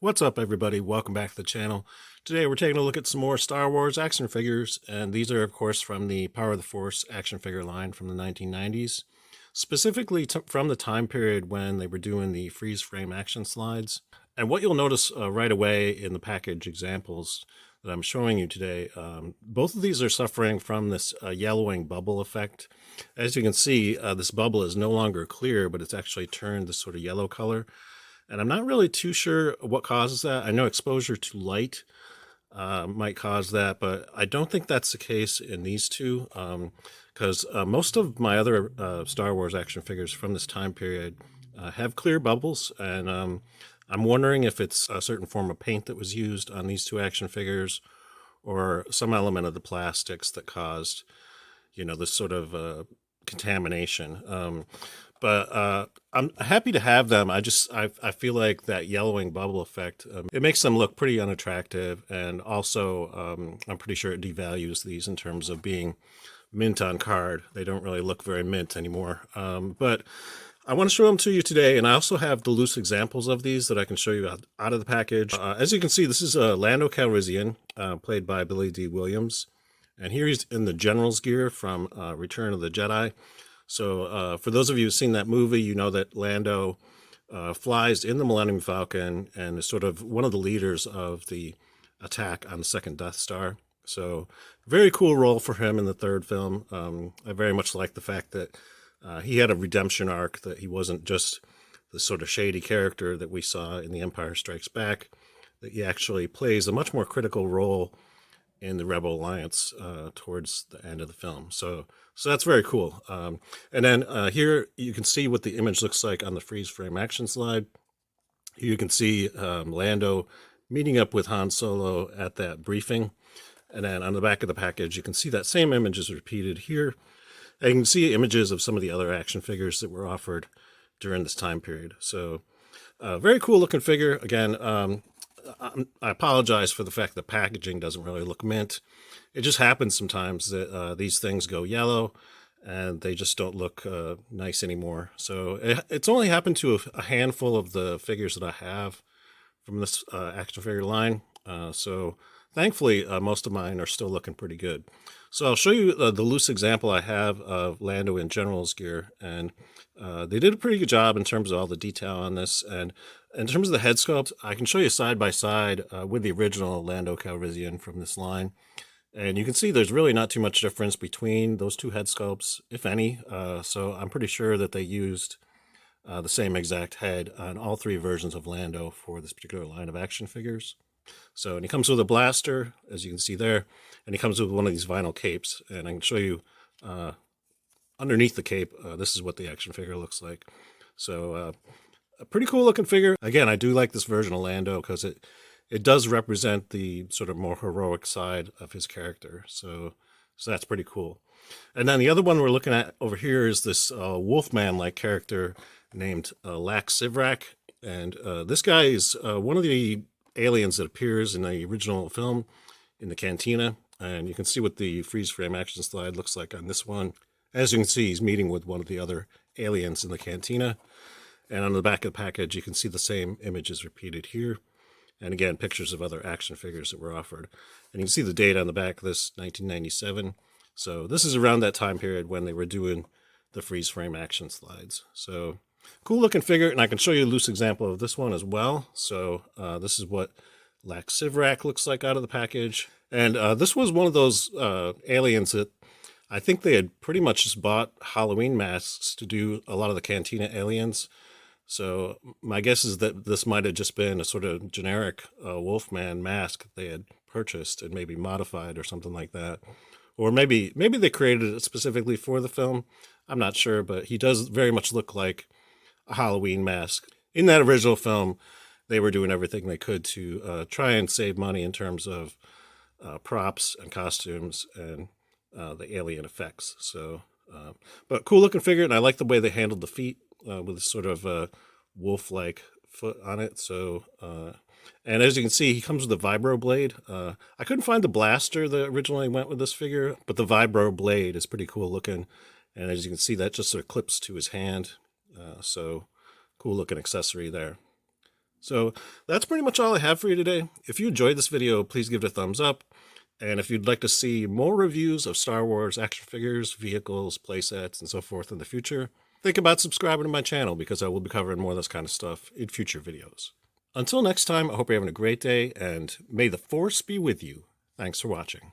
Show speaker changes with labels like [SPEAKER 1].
[SPEAKER 1] What's up, everybody? Welcome back to the channel. Today we're taking a look at some more Star Wars action figures, and these are, of course, from the Power of the Force action figure line from the 1990s, specifically from the time period when they were doing the freeze frame action slides. And what you'll notice right away in the package examples that I'm showing you today, both of these are suffering from this yellowing bubble effect. As you can see, this bubble is no longer clear, but it's actually turned this sort of yellow color. And I'm not really too sure what causes that. I know exposure to light might cause that, but I don't think that's the case in these two, because most of my other Star Wars action figures from this time period have clear bubbles, and I'm wondering if it's a certain form of paint that was used on these two action figures, or some element of the plastics that caused, this sort of contamination. But I'm happy to have them. I feel like that yellowing bubble effect, it makes them look pretty unattractive, and also I'm pretty sure it devalues these in terms of being mint on card. They don't really look very mint anymore. But I want to show them to you today, and I also have the loose examples of these that I can show you out of the package. As you can see, this is Lando Calrissian, played by Billy D. Williams, and here he's in the General's gear from Return of the Jedi. So for those of you who've seen that movie, you know that Lando flies in the Millennium Falcon and is sort of one of the leaders of the attack on the second Death Star. So very cool role for him in the third film. I very much like the fact that he had a redemption arc, that he wasn't just the sort of shady character that we saw in The Empire Strikes Back, that he actually plays a much more critical role in the Rebel Alliance towards the end of the film. So that's very cool. And then here you can see what the image looks like on the freeze frame action slide. Here you can see Lando meeting up with Han Solo at that briefing. And then on the back of the package, you can see that same image is repeated here. And you can see images of some of the other action figures that were offered during this time period. So very cool looking figure. Again, I apologize for the fact that packaging doesn't really look mint. It just happens sometimes that these things go yellow and they just don't look nice anymore. So it's only happened to a handful of the figures that I have from this action figure line. So thankfully, most of mine are still looking pretty good. So I'll show you the loose example I have of Lando in General's gear, and they did a pretty good job in terms of all the detail on this. And in terms of the head sculpt, I can show you side by side with the original Lando Calrissian from this line. And you can see there's really not too much difference between those two head sculpts, if any. So I'm pretty sure that they used the same exact head on all three versions of Lando for this particular line of action figures. So, and he comes with a blaster, as you can see there, and he comes with one of these vinyl capes. And I can show you underneath the cape, this is what the action figure looks like. So a pretty cool looking figure. Again, I do like this version of Lando because it does represent the sort of more heroic side of his character. So that's pretty cool. And then the other one we're looking at over here is this Wolfman-like character named Lax Sivrak. And this guy is one of the aliens that appears in the original film in the cantina. And you can see what the freeze frame action slide looks like on this one. As you can see, he's meeting with one of the other aliens in the cantina. And on the back of the package, you can see the same images repeated here. And again, pictures of other action figures that were offered. And you can see the date on the back of this, 1997. So this is around that time period when they were doing the freeze frame action slides. So cool looking figure, and I can show you a loose example of this one as well. So this is what Lax Sivrak looks like out of the package. And this was one of those aliens that I think they had pretty much just bought Halloween masks to do a lot of the Cantina aliens. So my guess is that this might have just been a sort of generic Wolfman mask they had purchased and maybe modified or something like that. Or maybe they created it specifically for the film. I'm not sure, but he does very much look like a Halloween mask. In that original film, they were doing everything they could to try and save money in terms of props and costumes and the alien effects. So, but cool looking figure, and I like the way they handled the feet with a sort of wolf-like foot on it. So, and as you can see, he comes with a vibro blade. I couldn't find the blaster that originally went with this figure, but the vibro blade is pretty cool looking. And as you can see, that just sort of clips to his hand. So cool looking accessory there. So that's pretty much all I have for you today. If you enjoyed this video, please give it a thumbs up. And if you'd like to see more reviews of Star Wars action figures, vehicles, playsets, and so forth in the future, think about subscribing to my channel because I will be covering more of this kind of stuff in future videos. Until next time, I hope you're having a great day, and may the Force be with you. Thanks for watching.